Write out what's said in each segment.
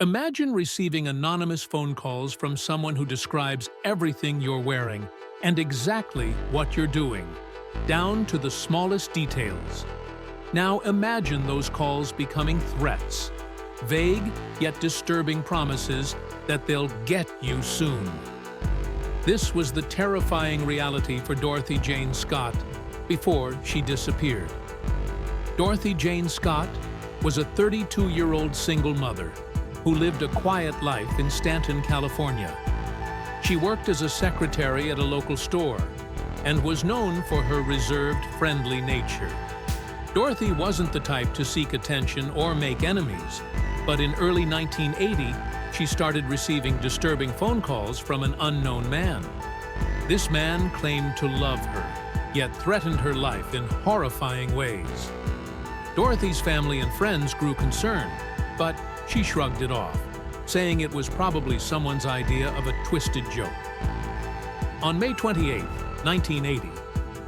Imagine receiving anonymous phone calls from someone who describes everything you're wearing and exactly what you're doing, down to the smallest details. Now imagine those calls becoming threats, vague yet disturbing promises that they'll get you soon. This was the terrifying reality for Dorothy Jane Scott before she disappeared. Dorothy Jane Scott was a 32-year-old single mother who lived a quiet life in Stanton, California. She worked as a secretary at a local store and was known for her reserved, friendly nature. Dorothy wasn't the type to seek attention or make enemies, but in early 1980, she started receiving disturbing phone calls from an unknown man. This man claimed to love her, yet threatened her life in horrifying ways. Dorothy's family and friends grew concerned, but she shrugged it off, saying it was probably someone's idea of a twisted joke. On May 28, 1980,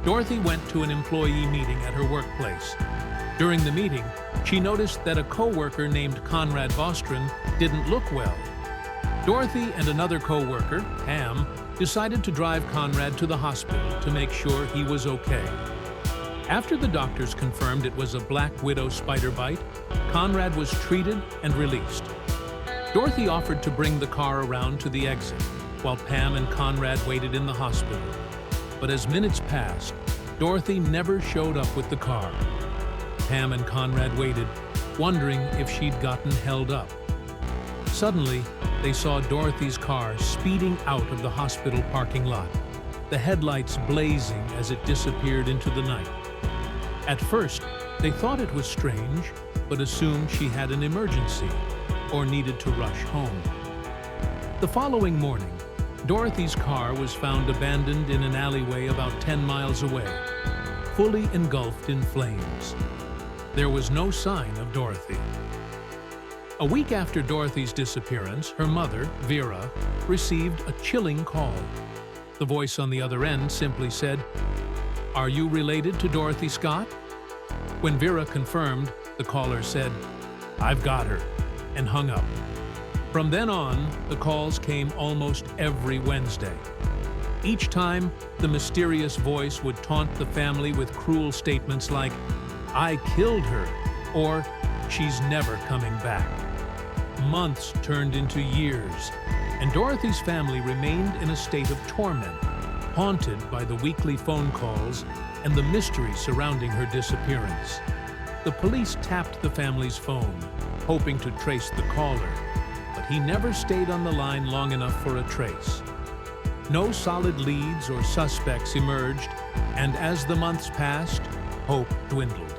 Dorothy went to an employee meeting at her workplace. During the meeting, she noticed that a co-worker named Conrad Bostron didn't look well. Dorothy and another co-worker, Pam, decided to drive Conrad to the hospital to make sure he was okay. After the doctors confirmed it was a black widow spider bite, Conrad was treated and released. Dorothy offered to bring the car around to the exit, while Pam and Conrad waited in the hospital. But as minutes passed, Dorothy never showed up with the car. Pam and Conrad waited, wondering if she'd gotten held up. Suddenly, they saw Dorothy's car speeding out of the hospital parking lot, the headlights blazing as it disappeared into the night. At first, they thought it was strange, but assumed she had an emergency or needed to rush home. The following morning, Dorothy's car was found abandoned in an alleyway about 10 miles away, fully engulfed in flames. There was no sign of Dorothy. A week after Dorothy's disappearance, her mother, Vera, received a chilling call. The voice on the other end simply said, "Are you related to Dorothy Scott?" When Vera confirmed, the caller said, "I've got her," and hung up. From then on, the calls came almost every Wednesday. Each time, the mysterious voice would taunt the family with cruel statements like, "I killed her," or "She's never coming back." Months turned into years, and Dorothy's family remained in a state of torment, haunted by the weekly phone calls and the mystery surrounding her disappearance. The police tapped the family's phone, hoping to trace the caller, but he never stayed on the line long enough for a trace. No solid leads or suspects emerged, and as the months passed, hope dwindled.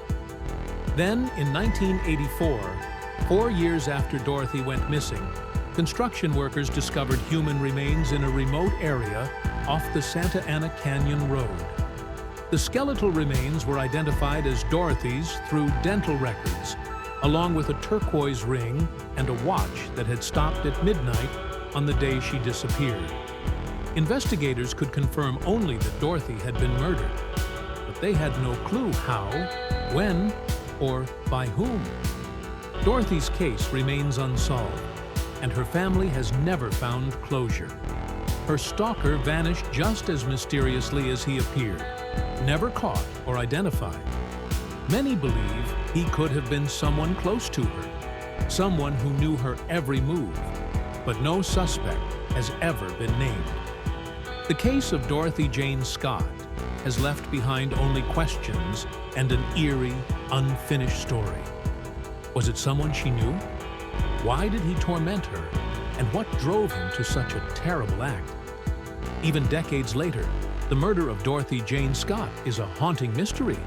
Then, in 1984, 4 years after Dorothy went missing, construction workers discovered human remains in a remote area off the Santa Ana Canyon Road. The skeletal remains were identified as Dorothy's through dental records, along with a turquoise ring and a watch that had stopped at midnight on the day she disappeared. Investigators could confirm only that Dorothy had been murdered, but they had no clue how, when, or by whom. Dorothy's case remains unsolved, and her family has never found closure. Her stalker vanished just as mysteriously as he appeared, never caught or identified. Many believe he could have been someone close to her, someone who knew her every move, but no suspect has ever been named. The case of Dorothy Jane Scott has left behind only questions and an eerie, unfinished story. Was it someone she knew? Why did he torment her? And what drove him to such a terrible act? Even decades later, the murder of Dorothy Jane Scott is a haunting mystery,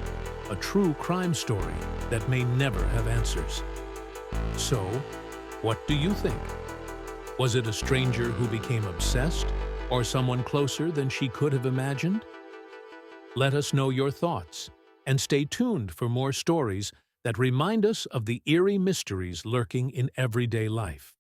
a true crime story that may never have answers. So, what do you think? Was it a stranger who became obsessed, or someone closer than she could have imagined? Let us know your thoughts, and stay tuned for more stories that remind us of the eerie mysteries lurking in everyday life.